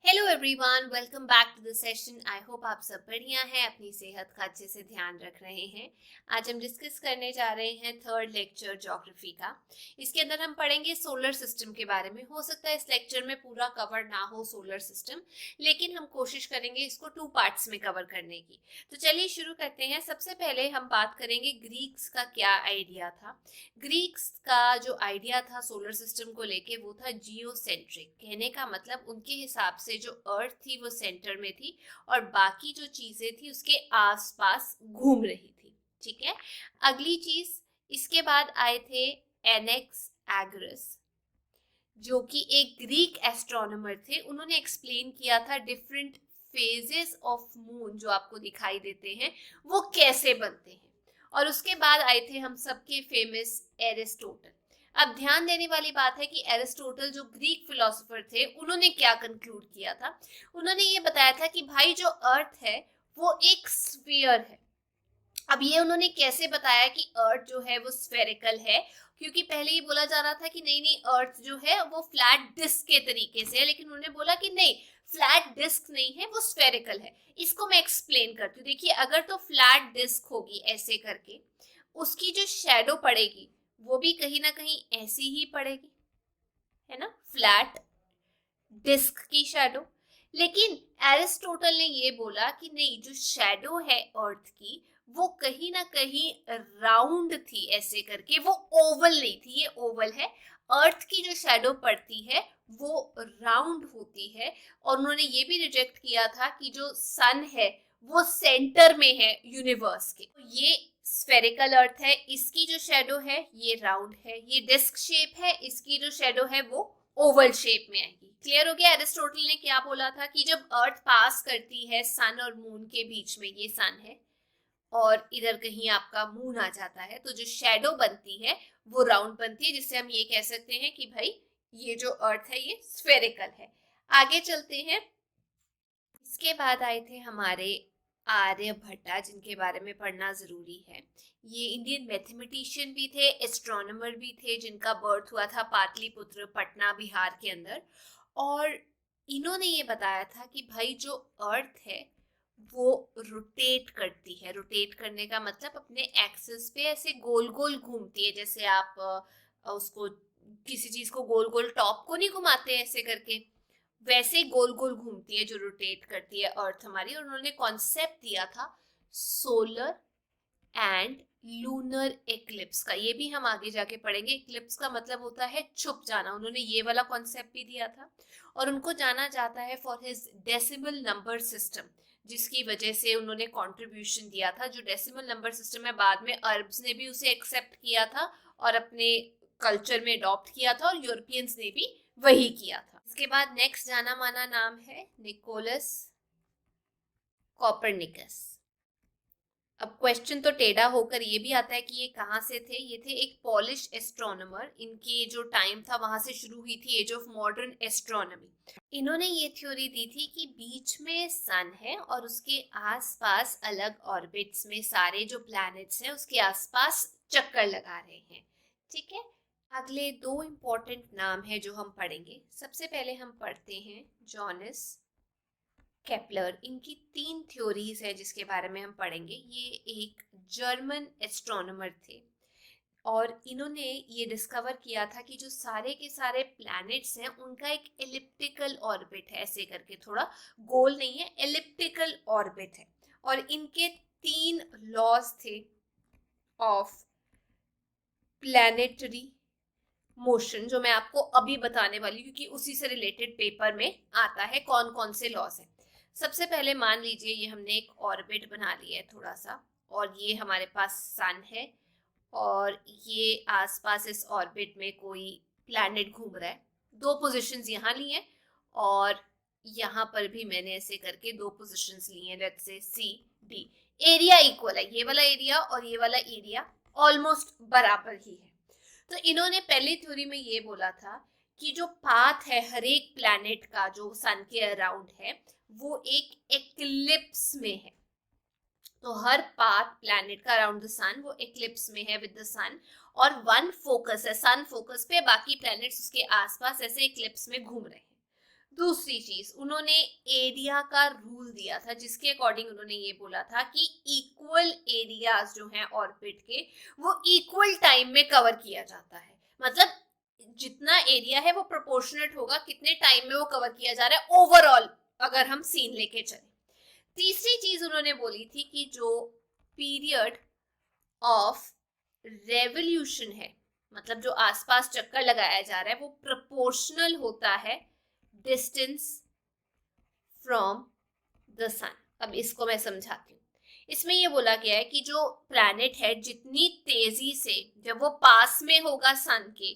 Hello everyone, welcome back to the session. I hope आप सब बढ़िया हैं, अपनी सेहत का अच्छे से ध्यान रख रहे हैं। आज हम डिस्कस करने जा रहे हैं थर्ड लेक्चर ज्योग्राफी का। इसके अंदर हम पढ़ेंगे सोलर सिस्टम के बारे में। हो सकता है इस लेक्चर में पूरा कवर ना हो सोलर सिस्टम, लेकिन हम कोशिश करेंगे इसको 2 पार्ट्स में कवर करने की। तो चलिए शुरू करते हैं। सबसे पहले हम बात करेंगे ग्रीक्स का क्या आइडिया था। ग्रीक्स का जो आइडिया था सोलर सिस्टम को लेके वो था जियोसेंट्रिक। कहने का मतलब उनके हिसाब से जो अर्थ थी वो सेंटर में थी और बाकी जो चीजें थी उसके आसपास घूम रही थी। ठीक है। अगली चीज, इसके बाद आए थे एनेक्स एग्रस, जो कि एक ग्रीक एस्ट्रोनॉमर थे। उन्होंने एक्सप्लेन किया था डिफरेंट फेजेस ऑफ मून जो आपको दिखाई देते हैं वो कैसे बनते हैं। और उसके बाद आए थे हम सबके फेमस एरिस्टोटल। अब ध्यान देने वाली बात है कि एरिस्टोटल जो ग्रीक फिलोसोफर थे उन्होंने क्या कंक्लूड किया था। उन्होंने ये बताया था कि भाई जो अर्थ है वो एक स्फीयर है। अब ये उन्होंने कैसे बताया कि अर्थ जो है वो स्फेरिकल है, क्योंकि पहले ये बोला जा रहा था कि नहीं नहीं अर्थ जो है वो फ्लैट डिस्क के तरीके से है, लेकिन उन्होंने बोला कि नहीं, फ्लैट डिस्क नहीं है, वो स्फेरिकल है। इसको मैं एक्सप्लेन करती हूँ। देखिए, अगर तो फ्लैट डिस्क होगी ऐसे करके, उसकी जो शेडो पड़ेगी वो भी कहीं ना कहीं ऐसी ही पड़ेगी, है ना, फ्लैट डिस्क की शेडो। लेकिन एरिस्टोटल ने ये बोला कि नहीं, जो शेडो है अर्थ की वो कहीं ना कहीं राउंड थी ऐसे करके, वो ओवल नहीं थी, ये ओवल है। अर्थ की जो शेडो पड़ती है वो राउंड होती है। और उन्होंने ये भी रिजेक्ट किया था कि जो सन है वो सेंटर में है यूनिवर्स के। तो ये स्फेरिकल अर्थ है, इसकी जो शेडो है ये राउंड है। ये डिस्क शेप है, इसकी जो शेडो है वो ओवल शेप में आएगी। क्लियर हो गया। एरिस्टोटल ने क्या बोला था कि जब अर्थ पास करती है सन और मून के बीच में, ये सन है और इधर कहीं आपका मून आ जाता है, तो जो शेडो बनती है वो राउंड बनती है, जिससे हम ये कह सकते हैं कि भाई ये जो अर्थ है ये स्फेरिकल है। आगे चलते हैं। इसके बाद आए थे हमारे आर्यभट्टा, जिनके बारे में पढ़ना जरूरी है। ये इंडियन मैथमेटिशियन भी थे, एस्ट्रोनॉमर भी थे, जिनका बर्थ हुआ था पाटलिपुत्र, पटना, बिहार के अंदर। और इन्होंने ये बताया था कि भाई जो अर्थ है वो रोटेट करती है। रोटेट करने का मतलब अपने एक्सिस पे ऐसे गोल गोल घूमती है। जैसे आप उसको, किसी चीज को गोल गोल टॉप को नहीं घुमाते ऐसे करके, वैसे गोल गोल घूमती है जो रोटेट करती है अर्थ हमारी। और उन्होंने कॉन्सेप्ट दिया था सोलर एंड लूनर एक्लिप्स का। ये भी हम आगे जाके पढ़ेंगे। एक्लिप्स का मतलब होता है छुप जाना। उन्होंने ये वाला कॉन्सेप्ट भी दिया था। और उनको जाना जाता है for his decimal number system, जिसकी वजह से उन्होंने कंट्रीब्यूशन दिया था। जो डेसिमल नंबर सिस्टम है, बाद में अरब्स ने भी उसे एक्सेप्ट किया था और अपने कल्चर में अडॉप्ट किया था, और यूरोपियंस ने भी वही किया था। इसके बाद नेक्स्ट जाना माना नाम है निकोलस कॉपरनिकस। अब क्वेश्चन तो टेढ़ा होकर ये भी आता है कि ये कहाँ से थे। ये थे एक पॉलिश एस्ट्रोनॉमर। इनकी जो टाइम था वहां से शुरू हुई थी एज ऑफ मॉडर्न एस्ट्रोनॉमी। इन्होंने ये थ्योरी दी थी कि बीच में सन है और उसके आसपास अलग ऑर्बिट्स में सारे जो प्लैनेट्स हैं उसके आसपास चक्कर लगा रहे हैं। ठीक है। अगले 2 इंपॉर्टेंट नाम है जो हम पढ़ेंगे। सबसे पहले हम पढ़ते हैं जॉनस केपलर। इनकी 3 थ्योरीज है जिसके बारे में हम पढ़ेंगे। ये एक जर्मन एस्ट्रोनॉमर थे और इन्होंने ये डिस्कवर किया था कि जो सारे के सारे प्लैनेट्स हैं उनका एक एलिप्टिकल ऑर्बिट है, ऐसे करके, थोड़ा गोल नहीं है, एलिप्टिकल ऑर्बिट है। और इनके 3 लॉज थे ऑफ प्लैनेटरी मोशन, जो मैं आपको अभी बताने वाली हूँ, क्योंकि उसी से रिलेटेड पेपर में आता है कौन कौन से लॉज हैं। सबसे पहले मान लीजिए ये हमने एक ऑर्बिट बना लिया है थोड़ा सा, और ये हमारे पास सन है और ये आसपास इस ऑर्बिट में कोई प्लैनेट घूम रहा है। 2 पोजीशंस यहाँ ली हैं और यहाँ पर भी मैंने ऐसे करके 2 पोजीशंस ली हैं, let's say C D. Area equal है, ये वाला एरिया और ये वाला एरिया ऑलमोस्ट बराबर ही है। तो इन्होंने पहली थ्योरी में ये बोला था कि जो पाथ है हर एक प्लैनेट का जो सन के अराउंड है वो एक एक्लिप्स में है। तो हर पाथ प्लैनेट का अराउंड द सन वो एक्लिप्स में है विद द सन, और वन फोकस है, सन फोकस पे, बाकी प्लैनेट्स उसके आसपास ऐसे एक्लिप्स में घूम रहे हैं। दूसरी चीज, उन्होंने एरिया का रूल दिया था जिसके अकॉर्डिंग उन्होंने ये बोला था कि इक्वल एरियाज जो हैं ऑर्बिट के वो इक्वल टाइम में कवर किया जाता है। मतलब जितना एरिया है वो प्रोपोर्शनेट होगा कितने टाइम में वो कवर किया जा रहा है ओवरऑल, अगर हम सीन लेके चले। तीसरी चीज उन्होंने बोली थी कि जो पीरियड ऑफ रेवोल्यूशन है, मतलब जो आसपास चक्कर लगाया जा रहा है, वो प्रोपोर्शनल होता है डिस्टेंस फ्रॉम द सन। अब इसको मैं समझाती हूँ। इसमें ये बोला गया है कि जो प्लैनेट है जितनी तेजी से, जब वो पास में होगा सन के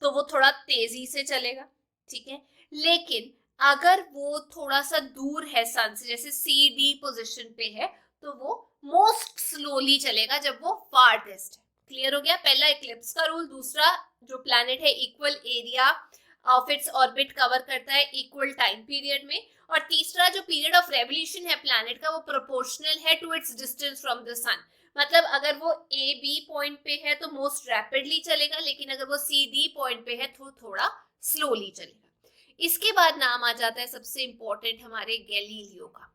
तो वो थोड़ा तेजी से चलेगा, ठीक है, लेकिन अगर वो थोड़ा सा दूर है सन से, जैसे सी डी पोजिशन पे है, तो वो मोस्ट स्लोली चलेगा जब वो फारदेस्ट है। क्लियर हो गया? पहला इक्लिप्स का रूल, दूसरा जो प्लैनेट है equal area of its orbit cover करता है इक्वल टाइम पीरियड में, और तीसरा जो पीरियड ऑफ रेवोल्यूशन है प्लैनेट का वो प्रोपोर्शनल है to its distance from the sun. मतलब अगर वो ए बी पॉइंट पे है तो मोस्ट रैपिडली चलेगा, लेकिन अगर वो सी डी पॉइंट पे है तो थोड़ा स्लोली चलेगा। इसके बाद नाम आ जाता है सबसे इंपॉर्टेंट हमारे गैलीलियो का।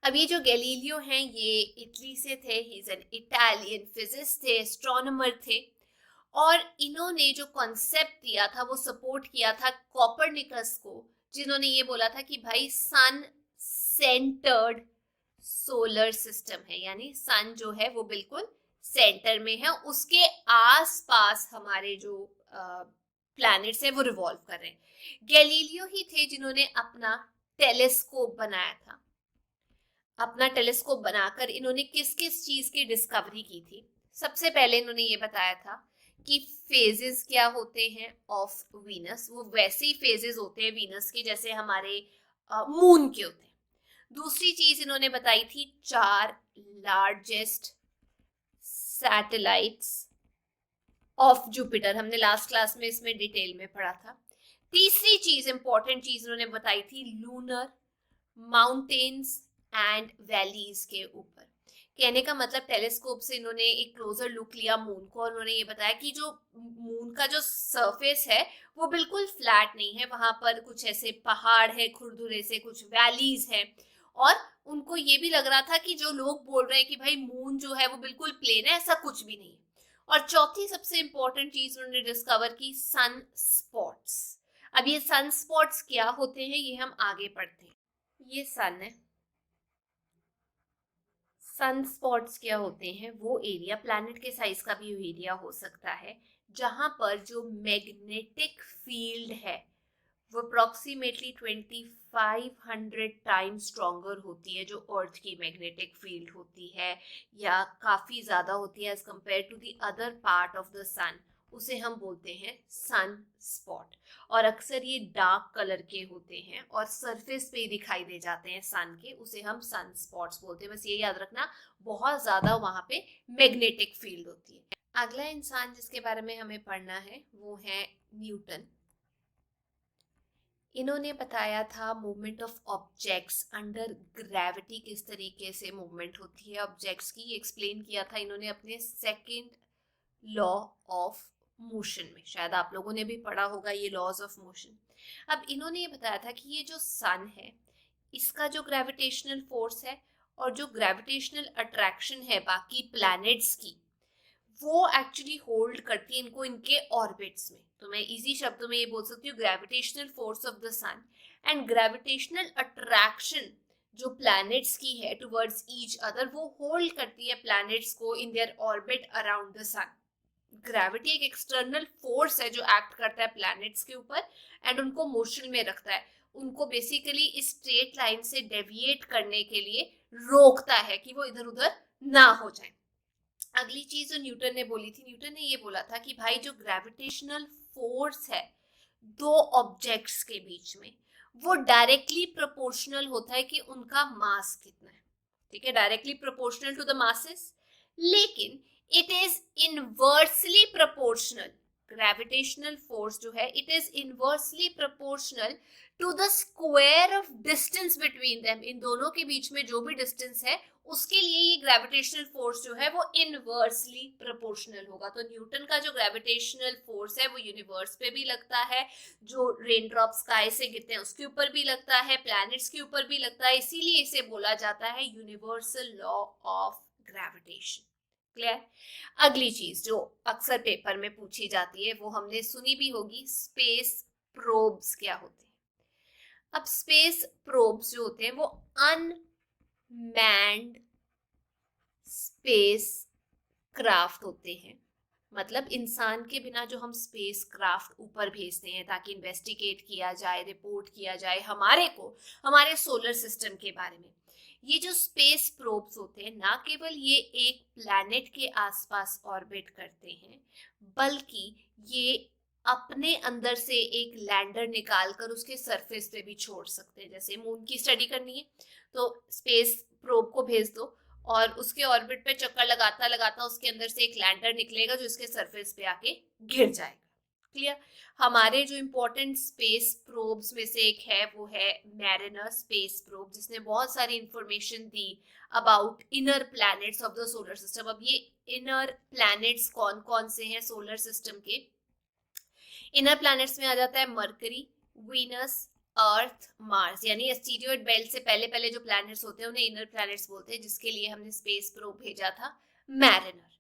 अब ये जो गैलीलियो हैं ये इटली से थे, he is an Italian physicist थे, एस्ट्रोनॉमर थे, और इन्होंने जो कॉन्सेप्ट दिया था वो सपोर्ट किया था कोपरनिकस को, जिन्होंने ये बोला था कि भाई सन सेंटर्ड सोलर सिस्टम है, यानी सन जो है वो बिल्कुल सेंटर में है, उसके आसपास हमारे जो प्लैनेट्स है वो रिवॉल्व कर रहे हैं। गैलीलियो ही थे जिन्होंने अपना टेलीस्कोप बनाया था। अपना टेलीस्कोप बनाकर इन्होंने किस किस चीज की डिस्कवरी की थी? सबसे पहले इन्होंने ये बताया था कि फेजेस क्या होते हैं ऑफ वीनस, वो वैसे ही फेजेस होते हैं वीनस के जैसे हमारे मून के होते हैं। दूसरी चीज इन्होंने बताई थी 4 लार्जेस्ट सैटेलाइट्स ऑफ जुपिटर, हमने लास्ट क्लास में इसमें डिटेल में पढ़ा था। तीसरी चीज, इंपॉर्टेंट चीज इन्होंने बताई थी लूनर माउंटेन्स एंड वैलीज के ऊपर। कहने का मतलब टेलीस्कोप से इन्होंने एक क्लोजर लुक लिया मून को, और उन्होंने ये बताया कि जो मून का जो सरफेस है वो बिल्कुल फ्लैट नहीं है, वहां पर कुछ ऐसे पहाड़ है खुरदुरे से, कुछ वैलीज है, और उनको ये भी लग रहा था कि जो लोग बोल रहे हैं कि भाई मून जो है वो बिल्कुल प्लेन है, ऐसा कुछ भी नहीं है। और चौथी सबसे इंपॉर्टेंट चीज उन्होंने डिस्कवर की सन स्पॉट्स। अब ये सन स्पॉट्स क्या होते हैं ये हम आगे पढ़ते हैं। ये सन है, सन स्पॉट्स क्या होते हैं? वो एरिया, प्लैनेट के साइज का भी एरिया हो सकता है, जहां पर जो मैग्नेटिक फील्ड है वो अप्रोक्सीमेटली 2500 टाइम्स स्ट्रॉन्गर होती है जो अर्थ की मैग्नेटिक फील्ड होती है, या काफ़ी ज़्यादा होती है as compare to the other part of the sun, उसे हम बोलते हैं सन स्पॉट। और अक्सर ये डार्क कलर के होते हैं और सरफेस पे ही दिखाई दे जाते हैं सन के, उसे हम सन स्पॉट्स बोलते हैं। बस ये याद रखना, बहुत ज़्यादा वहाँ पे मैग्नेटिक फील्ड होती है। अगला इंसान जिसके बारे में हमें पढ़ना है वो है न्यूटन। इन्होंने बताया था movement of objects under gravity किस तरीके से मूवमेंट होती है ऑब्जेक्ट्स की, एक्सप्लेन किया था इन्होंने अपने सेकंड लॉ ऑफ मोशन में। शायद आप लोगों ने भी पढ़ा होगा ये लॉज ऑफ मोशन। अब इन्होंने ये बताया था कि ये जो सन है इसका जो ग्रेविटेशनल फोर्स है और जो ग्रेविटेशनल अट्रैक्शन है बाकी प्लैनेट्स की, वो एक्चुअली होल्ड करती है इनको इनके ऑर्बिट्स में। तो मैं इजी शब्दों में ये बोल सकती हूँ, gravitational force of the sun and gravitational attraction जो प्लैनेट्स की है टुवर्ड्स ईच अदर, वो होल्ड करती है प्लैनेट्स को in their orbit around the sun. Gravity एक एक्सटर्नल फोर्स है जो एक्ट करता है प्लैनेट्स के ऊपर एंड उनको मोशन में रखता है, उनको बेसिकली इस स्ट्रेट लाइन से डेविएट करने के लिए रोकता है कि वो इधर उधर ना हो जाए। अगली चीज जो न्यूटन ने बोली थी, न्यूटन ने ये बोला था कि भाई जो ग्रेविटेशनल फोर्स है दो ऑब्जेक्ट्स के बीच में वो डायरेक्टली प्रोपोर्शनल होता है कि उनका मास कितना है, ठीक है, directly proportional to the masses, लेकिन it is inversely proportional gravitational force जो है it is inversely proportional to the square of distance between them, इन दोनों के बीच में जो भी डिस्टेंस है उसके लिए ये ग्रेविटेशनल फोर्स जो है वो इनवर्सली प्रोपोर्शनल होगा। तो न्यूटन का जो ग्रेविटेशनल फोर्स है वो यूनिवर्स पे भी लगता है, जो रेन ड्रॉप स्काई से गिरते हैं उसके ऊपर भी लगता है, प्लैनेट्स के ऊपर भी लगता है, इसीलिए इसे बोला जाता है universal law of gravitation. Clear? अगली चीज जो अक्सर पेपर में पूछी जाती है वो हमने सुनी भी होगी, स्पेस प्रोब्स क्या होते हैं। अब स्पेस प्रोब्स जो होते हैं वो अनमैन्ड स्पेस क्राफ्ट होते हैं, मतलब इंसान के बिना जो हम स्पेस क्राफ्ट ऊपर भेजते हैं ताकि इन्वेस्टिगेट किया जाए, रिपोर्ट किया जाए हमारे सोलर सिस्टम के बारे में। ये जो स्पेस प्रोब्स होते हैं ना केवल ये एक प्लैनेट के आसपास ऑर्बिट करते हैं, बल्कि ये अपने अंदर से एक लैंडर निकालकर उसके सरफेस पे भी छोड़ सकते हैं। जैसे मून की स्टडी करनी है तो स्पेस प्रोब को भेज दो और उसके ऑर्बिट पे चक्कर लगाता लगाता उसके अंदर से एक लैंडर निकलेगा जो इसके सरफेस पे आके गिर जाएगा। क्लियर? हमारे जो इंपॉर्टेंट स्पेस प्रोब्स में से एक है वो है मैरिनर स्पेस प्रोब, जिसने बहुत सारी information the about inner planets of the solar system. अब ये इनर प्लैनेट्स कौन कौन से हैं सोलर सिस्टम के? इनर प्लैनेट्स में आ जाता है मरकरी, वीनस, अर्थ, मार्स, यानी एस्टेरॉयड बेल्ट से पहले पहले जो प्लैनेट्स होते हैं उन्हें इनर प्लैनेट्स बोलते हैं, जिसके लिए हमने स्पेस प्रोब भेजा था मैरिनर।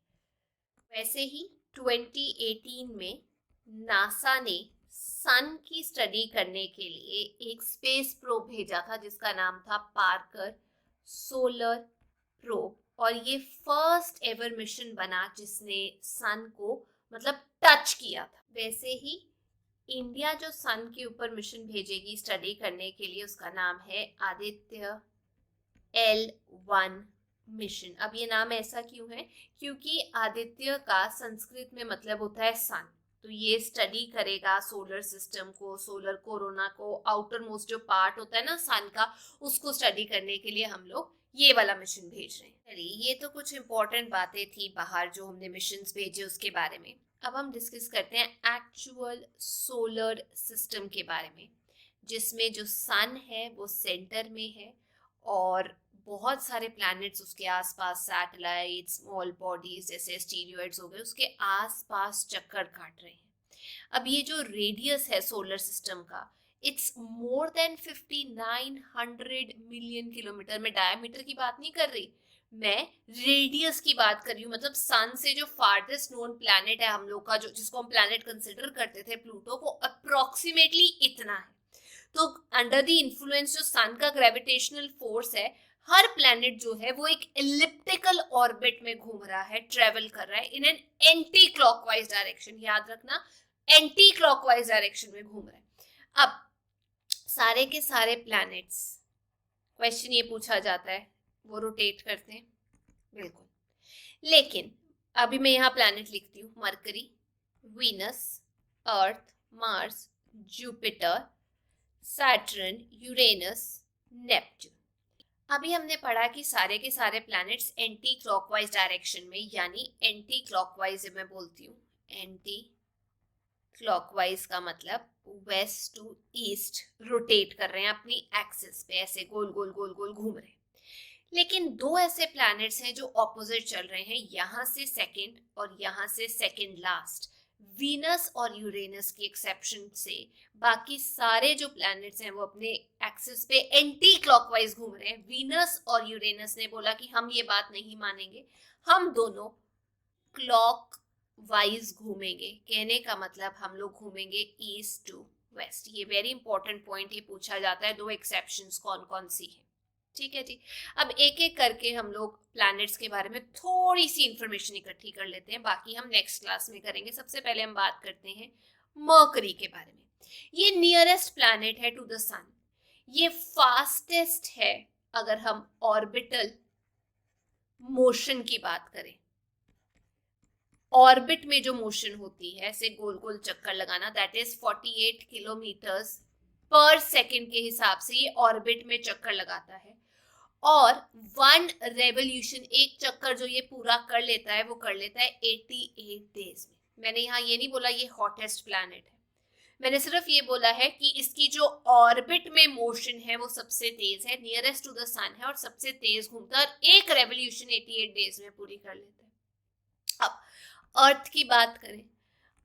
वैसे ही 2018 में नासा ने सन की स्टडी करने के लिए एक स्पेस प्रोब भेजा था जिसका नाम था पार्कर सोलर प्रोब, और ये फर्स्ट एवर मिशन बना जिसने सन को मतलब टच किया था। वैसे ही इंडिया जो सन के ऊपर मिशन भेजेगी स्टडी करने के लिए उसका नाम है आदित्य L1 मिशन। अब ये नाम ऐसा क्यों है? क्योंकि आदित्य का संस्कृत में मतलब होता है सन, तो ये स्टडी करेगा सोलर सिस्टम को, सोलर कोरोना को, आउटर मोस्ट जो पार्ट होता है ना सन का, उसको स्टडी करने के लिए हम लोग ये वाला मिशन भेज रहे हैं। चलिए, ये तो कुछ इंपॉर्टेंट बातें थी बाहर जो हमने मिशंस भेजे उसके बारे में। अब हम डिस्कस करते हैं एक्चुअल सोलर सिस्टम के बारे में, जिसमें जो सन है वो सेंटर में है और बहुत सारे प्लैनेट्स उसके आसपास, सैटेलाइट, स्मॉल बॉडीज जैसे एस्टेरॉयड्स हो गए, उसके आसपास चक्कर काट रहे हैं। अब ये जो रेडियस है सोलर सिस्टम का, it's more than 5900 million kilometre. मैं डायमीटर की बात नहीं कर रही, मैं रेडियस की बात कर रही हूँ। मतलब सन से जो फार्देस्ट नोन प्लैनेट है हम लोग का, जो जिसको हम प्लैनेट कंसिडर करते थे प्लूटो, वो अप्रोक्सीमेटली इतना है। तो अंडर द इन्फ्लुएंस जो सन का ग्रेविटेशनल फोर्स है, हर प्लैनेट जो है वो एक एलिप्टिकल ऑर्बिट में घूम रहा है, ट्रेवल कर रहा है in an anti clockwise direction. याद रखना, एंटी क्लॉकवाइज डायरेक्शन में घूम रहा है। अब सारे के सारे प्लैनेट्स, क्वेश्चन ये पूछा जाता है, वो रोटेट करते हैं, बिल्कुल। लेकिन अभी मैं यहाँ प्लैनेट लिखती हूँ, Mercury, Venus, Earth, Mars, Jupiter, Saturn, Uranus, Neptune. अभी हमने पढ़ा कि सारे के सारे प्लैनेट्स एंटी क्लॉकवाइज डायरेक्शन में, यानी एंटी क्लॉकवाइज मैं बोलती हूँ, एंटी क्लॉकवाइज का मतलब वेस्ट टू ईस्ट रोटेट कर रहे हैं अपनी एक्सिस पे, ऐसे गोल गोल गोल गोल घूम रहे हैं। लेकिन दो ऐसे प्लैनेट्स हैं जो ऑपोजिट चल रहे हैं, यहाँ से सेकंड और यहाँ से सेकंड लास्ट। वीनस और यूरेनस की एक्सेप्शन से बाकी सारे जो प्लैनेट्स हैं वो अपने एक्सिस पे एंटी क्लॉकवाइज घूम रहे हैं। वीनस और यूरेनस ने बोला कि हम ये बात नहीं मानेंगे, हम दोनों क्लॉक वाइज घूमेंगे। कहने का मतलब हम लोग घूमेंगे ईस्ट टू वेस्ट। ये वेरी इंपॉर्टेंट पॉइंट, ये पूछा जाता है, दो एक्सेप्शंस कौन कौन सी है। ठीक है जी। अब एक एक करके हम लोग प्लैनेट्स के बारे में थोड़ी सी इंफॉर्मेशन इकट्ठी कर लेते हैं, बाकी हम नेक्स्ट क्लास में करेंगे। सबसे पहले हम बात करते हैं मर्करी के बारे में। ये नियरेस्ट प्लैनेट है टू द सन, ये फास्टेस्ट है अगर हम ऑर्बिटल मोशन की बात करें। ऑर्बिट में जो मोशन होती है, ऐसे गोल गोल चक्कर लगाना, दैट इज 48 किलोमीटर्स पर सेकेंड के हिसाब से ये ऑर्बिट में चक्कर लगाता है। और 1 रेवोल्यूशन, एक चक्कर जो ये पूरा कर लेता है वो कर लेता है 88 डेज में। मैंने यहाँ ये नहीं बोला ये हॉटेस्ट प्लैनेट है, मैंने सिर्फ ये बोला है कि इसकी जो ऑर्बिट में मोशन है वो सबसे तेज है, नियरेस्ट टू द सन है और सबसे तेज घूमता है और एक रेवोल्यूशन 88 डेज में पूरी कर लेता है। अब अर्थ की बात करें,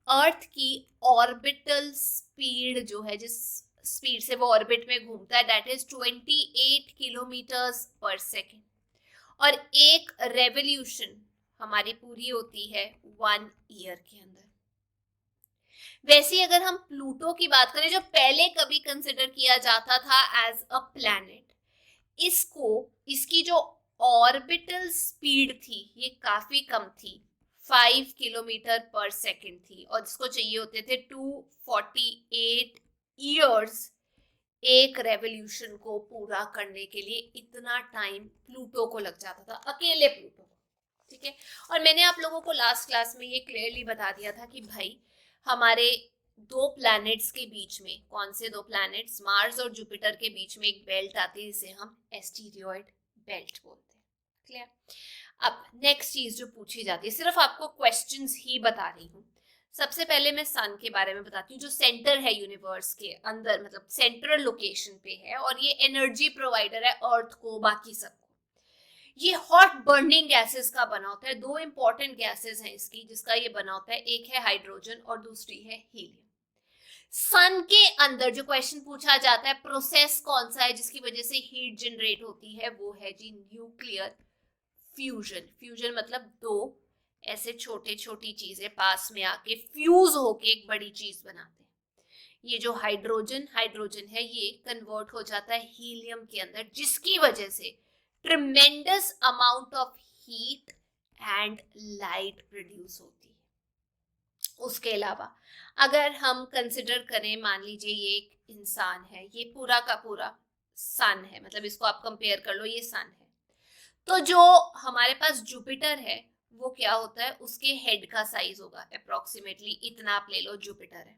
अर्थ की ऑर्बिटल स्पीड जो है, जिस स्पीड से वो ऑर्बिट में घूमता है, दैट इज 28 किलोमीटर्स पर सेकेंड और एक रेवोल्यूशन हमारी पूरी होती है 1 ईयर के अंदर। वैसे अगर हम प्लूटो की बात करें जो पहले कभी कंसिडर किया जाता था एज अ प्लैनेट, इसको इसकी जो ऑर्बिटल स्पीड थी ये काफी कम थी, 5 किलोमीटर पर सेकेंड थी और जिसको चाहिए होते थे 248 ईयर्स एक रेवोल्यूशन को पूरा करने के लिए। इतना टाइम प्लूटो को लग जाता था, अकेले प्लूटो को, ठीक है। और मैंने आप लोगों को लास्ट क्लास में ये क्लियरली बता दिया था कि भाई हमारे दो प्लैनेट्स के बीच में, कौन से दो प्लैनेट्स, मार्स और जुपिटर के बीच में एक बेल्ट आती है जिसे हम एस्टीरियोइड बेल्ट बोलते हैं। क्लियर? अब नेक्स्ट चीज जो पूछी जाती है, सिर्फ आपको क्वेश्चंस ही बता रही हूँ। सबसे पहले मैं सन के बारे में बताती हूँ, जो सेंटर है यूनिवर्स के अंदर, मतलब सेंट्रल लोकेशन पे है और ये एनर्जी प्रोवाइडर है अर्थ को, बाकी सबको। ये हॉट बर्निंग गैसेस का बना होता है। दो इंपॉर्टेंट गैसेस हैं इसकी जिसका ये बना होता है, एक है हाइड्रोजन और दूसरी है हीलियम। सन के अंदर जो क्वेश्चन पूछा जाता है, प्रोसेस कौन सा है जिसकी वजह से हीट जनरेट होती है, वो है जी न्यूक्लियर फ्यूजन। फ्यूजन मतलब दो ऐसे छोटे छोटी चीजें पास में आके फ्यूज होके एक बड़ी चीज बनाते हैं। ये जो हाइड्रोजन है ये कन्वर्ट हो जाता है हीलियम के अंदर, जिसकी वजह से tremendous amount of heat and light produce होती है। उसके अलावा अगर हम कंसिडर करें, मान लीजिए ये एक इंसान है, ये पूरा का पूरा सन है, मतलब इसको आप कंपेयर कर लो, ये सन है। तो जो हमारे पास जुपिटर है वो क्या होता है, उसके हेड का साइज होगा अप्रोक्सीमेटली इतना, आप ले लो जुपिटर है।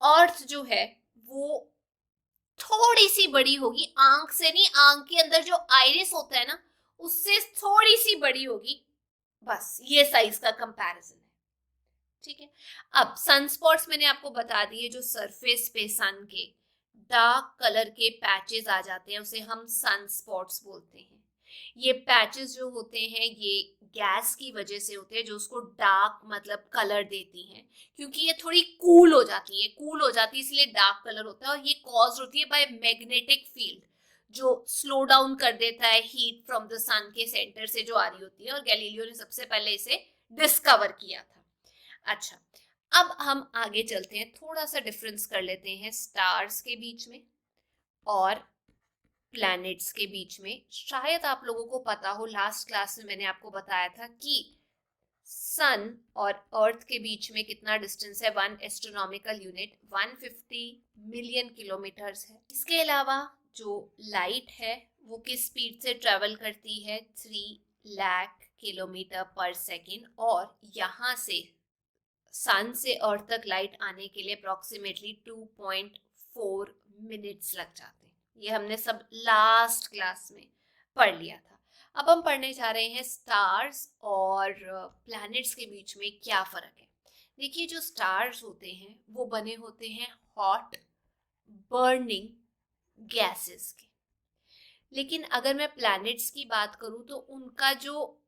अर्थ जो है वो थोड़ी सी बड़ी होगी, आंख से नहीं, आंख के अंदर जो आइरिस होता है ना उससे थोड़ी सी बड़ी होगी, बस ये साइज का कंपैरिजन है, ठीक है। अब सनस्पॉट्स मैंने आपको बता दिए, जो सरफेस पे सन के डार्क कलर के पैचेस आ जाते हैं उसे हम सनस्पॉट्स बोलते हैं। ये पैचेस जो होते हैं ये गैस की वजह से होते हैं जो उसको डार्क मतलब कलर देती हैं, क्योंकि ये थोड़ी कूल हो जाती है इसलिए डार्क कलर होता है। और ये कॉज होती है बाय मैग्नेटिक फील्ड जो स्लो डाउन कर देता है हीट फ्रॉम द सन के सेंटर से जो आ रही होती है, और गैलीलियो ने सबसे पहले इसे डिस्कवर किया था। अच्छा, अब हम आगे चलते हैं, थोड़ा सा डिफरेंस कर लेते हैं स्टार्स के बीच में और प्लैनेट्स के बीच में। शायद आप लोगों को पता हो, लास्ट क्लास में मैंने आपको बताया था कि सन और अर्थ के बीच में कितना डिस्टेंस है, 1 एस्ट्रोनॉमिकल यूनिट 150 मिलियन किलोमीटर्स है। इसके अलावा जो लाइट है वो किस स्पीड से ट्रेवल करती है, 3 लाख किलोमीटर पर सेकेंड, और यहाँ से सन से अर्थ तक लाइट आने के लिए अप्रोक्सीमेटली 2.4 मिनट्स लग जाते हैं। ये हमने सब लास्ट क्लास में पढ़ लिया था। अब हम पढ़ने जा रहे हैं स्टार्स और प्लैनेट्स के बीच में क्या फर्क है। देखिए, जो स्टार्स होते हैं वो बने होते हैं हॉट बर्निंग गैसेस के, लेकिन अगर मैं प्लैनेट्स की बात करूं तो उनका जो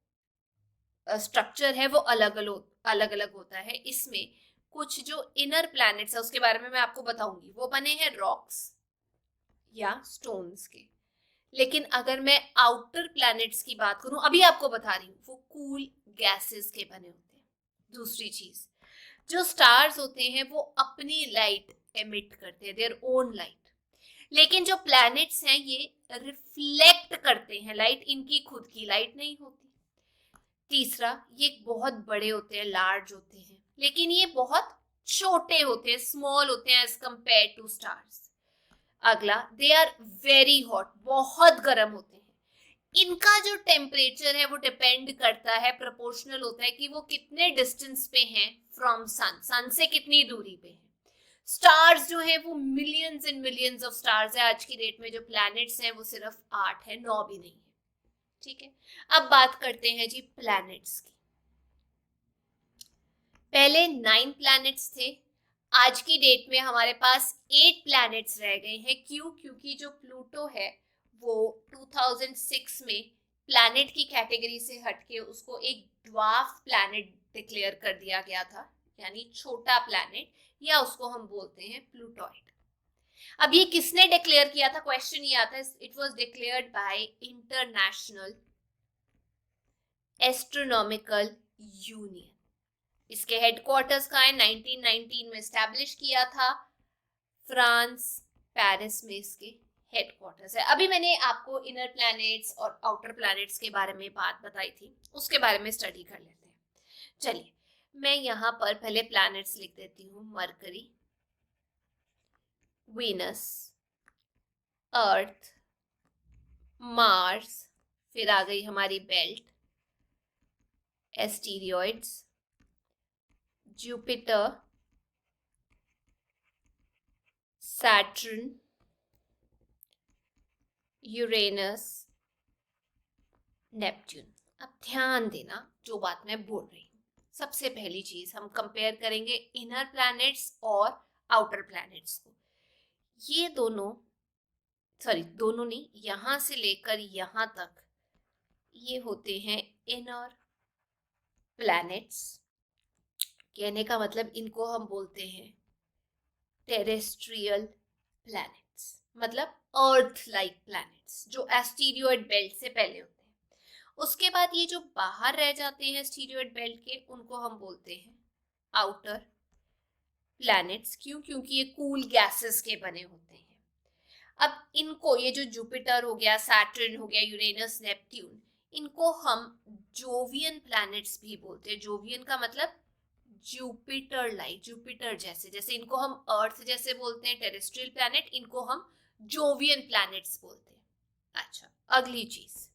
स्ट्रक्चर है वो अलग अलग होता है। इसमें कुछ जो इनर प्लैनेट्स है उसके बारे में मैं आपको बताऊंगी, वो बने हैं रॉक्स या स्टोन्स के। लेकिन अगर मैं आउटर प्लैनेट्स की बात करूं, अभी आपको बता रही हूँ, वो कूल गैसेस के बने होते हैं। दूसरी चीज, जो स्टार्स होते हैं वो अपनी लाइट एमिट करते हैं, देयर ओन लाइट, लेकिन जो प्लैनेट्स हैं ये रिफ्लेक्ट करते हैं लाइट, इनकी खुद की लाइट नहीं होती। तीसरा, ये बहुत बड़े होते हैं, लार्ज होते हैं, लेकिन ये बहुत छोटे होते हैं, स्मॉल होते हैं एज कंपेयर टू स्टार्स। अगला, दे आर वेरी हॉट, बहुत गर्म होते हैं। इनका जो टेम्परेचर है वो डिपेंड करता है, प्रोपोर्शनल होता है कि वो कितने डिस्टेंस पे हैं फ्रॉम सन, सन से कितनी दूरी पे हैं। स्टार्स जो है वो millions and millions of stars है आज की डेट में, जो प्लैनेट्स हैं वो सिर्फ 8 है, 9 भी नहीं है, ठीक है। अब बात करते हैं जी प्लैनेट्स की। पहले 9 प्लैनेट्स थे, आज की डेट में हमारे पास 8 प्लैनेट्स रह गए हैं। क्यों? क्योंकि जो प्लूटो है वो 2006 में प्लैनेट की कैटेगरी से हटके उसको एक ड्वार्फ प्लैनेट डिक्लेयर कर दिया गया था, यानी छोटा प्लैनेट, या उसको हम बोलते हैं प्लूटोइड। अब ये किसने डिक्लेयर किया था? क्वेश्चन ये आता है। It was declared by international astronomical union. इसके हेडक्वार्टर्स कहाँ है? 1919 में स्टैब्लिश किया था, फ्रांस, पेरिस में इसके हेडक्वार्टर्स है। अभी मैंने आपको इनर प्लैनेट्स और आउटर प्लैनेट्स के बारे में बात बताई थी, उसके बारे में स्टडी कर लेते हैं। चलिए, मैं यहाँ पर पहले प्लैनेट्स लिख देती हूँ। मरकरी, वीनस, अर्थ, मार्स, फिर आ गई हमारी belt, asteroids, Jupiter, Saturn, Uranus, Neptune. अब ध्यान देना जो बात मैं बोल रही हूँ। सबसे पहली चीज हम कंपेयर करेंगे इनर प्लैनेट्स और आउटर प्लैनेट्स को। ये दोनों नहीं, यहां से लेकर यहां तक ये होते हैं इनर प्लैनेट्स। कहने का मतलब इनको हम बोलते हैं टेरेस्ट्रियल प्लैनेट्स, मतलब अर्थ लाइक प्लैनेट्स जो एस्टीरियॉइड बेल्ट से पहले होते हैं। उसके बाद ये जो बाहर रह जाते हैं एस्टीरियॉइड बेल्ट के, उनको हम बोलते हैं आउटर प्लैनेट्स। क्यों? क्योंकि ये कूल गैसेस के बने होते हैं। अब इनको, ये जो जुपिटर हो गया, सैटर्न हो गया, यूरेनस, नेपट्यून, इनको हम जोवियन प्लैनेट्स भी बोलते हैं। जोवियन का मतलब जुपिटर लाइक, जुपिटर जैसे। जैसे इनको हम अर्थ जैसे बोलते हैं टेरेस्ट्रियल प्लैनेट, इनको हम जोवियन प्लैनेट्स बोलते हैं। अच्छा, अगली चीज,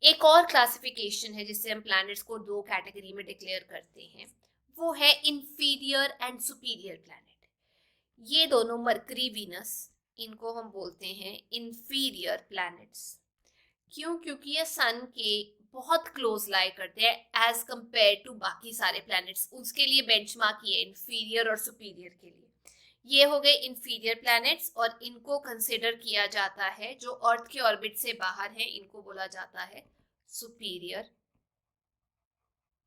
एक और क्लासिफिकेशन है जिससे हम प्लैनेट्स को दो कैटेगरी में डिक्लेयर करते हैं, वो है इंफीरियर एंड सुपीरियर प्लैनेट। ये दोनों मरकरी, वीनस, इनको हम बोलते हैं इंफीरियर प्लैनेट्स। क्यों? क्योंकि ये सन के बहुत क्लोज लाई करते हैं एज कंपेयर टू बाकी सारे प्लैनेट्स। उसके लिए बेंचमार्क ये इंफीरियर और सुपीरियर के लिए। ये हो गए इंफीरियर प्लैनेट्स, और इनको कंसिडर किया जाता है, जो अर्थ के ऑर्बिट से बाहर है, इनको बोला जाता है सुपीरियर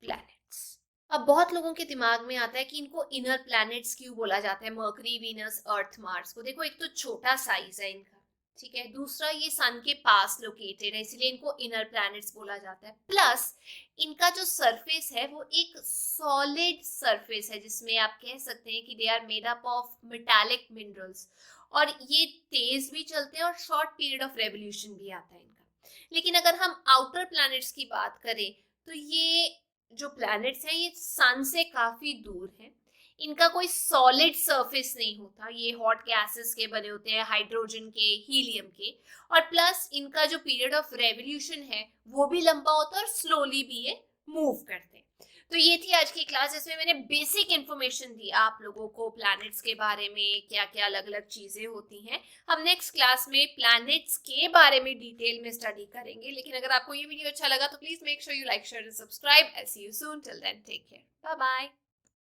प्लैनेट्स। अब बहुत लोगों के दिमाग में आता है कि इनको इनर प्लैनेट्स क्यों बोला जाता है, मर्करी, वीनस, अर्थ, मार्स को। देखो, एक तो छोटा साइज है इनका, ठीक है, दूसरा ये सन के पास लोकेटेड है, इसलिए इनको इनर प्लैनेट्स बोला जाता है। प्लस इनका जो सरफेस है वो एक सॉलिड सरफेस है, जिसमें आप कह सकते हैं कि they are made up of metallic minerals, और ये तेज भी चलते हैं और शॉर्ट पीरियड ऑफ रेवोल्यूशन भी आता है इनका। लेकिन अगर हम आउटर प्लैनेट्स की बात करें तो ये जो प्लैनेट्स हैं ये सन से काफी दूर हैं, इनका कोई सॉलिड सरफेस नहीं होता, ये हॉट गैसेस के बने होते हैं, हाइड्रोजन के, हीलियम के, और प्लस इनका जो पीरियड ऑफ रेवोल्यूशन है वो भी लंबा होता है और स्लोली भी ये मूव करते हैं। तो ये थी आज की क्लास, जिसमें मैंने बेसिक इन्फॉर्मेशन दी आप लोगों को प्लैनेट्स के बारे में, क्या क्या अलग अलग चीजें होती हैं। हम नेक्स्ट क्लास में प्लैनेट्स के बारे में डिटेल में स्टडी करेंगे। लेकिन अगर आपको ये वीडियो अच्छा लगा तो please make sure you like, share and subscribe. I see you soon, till then take care, bye bye.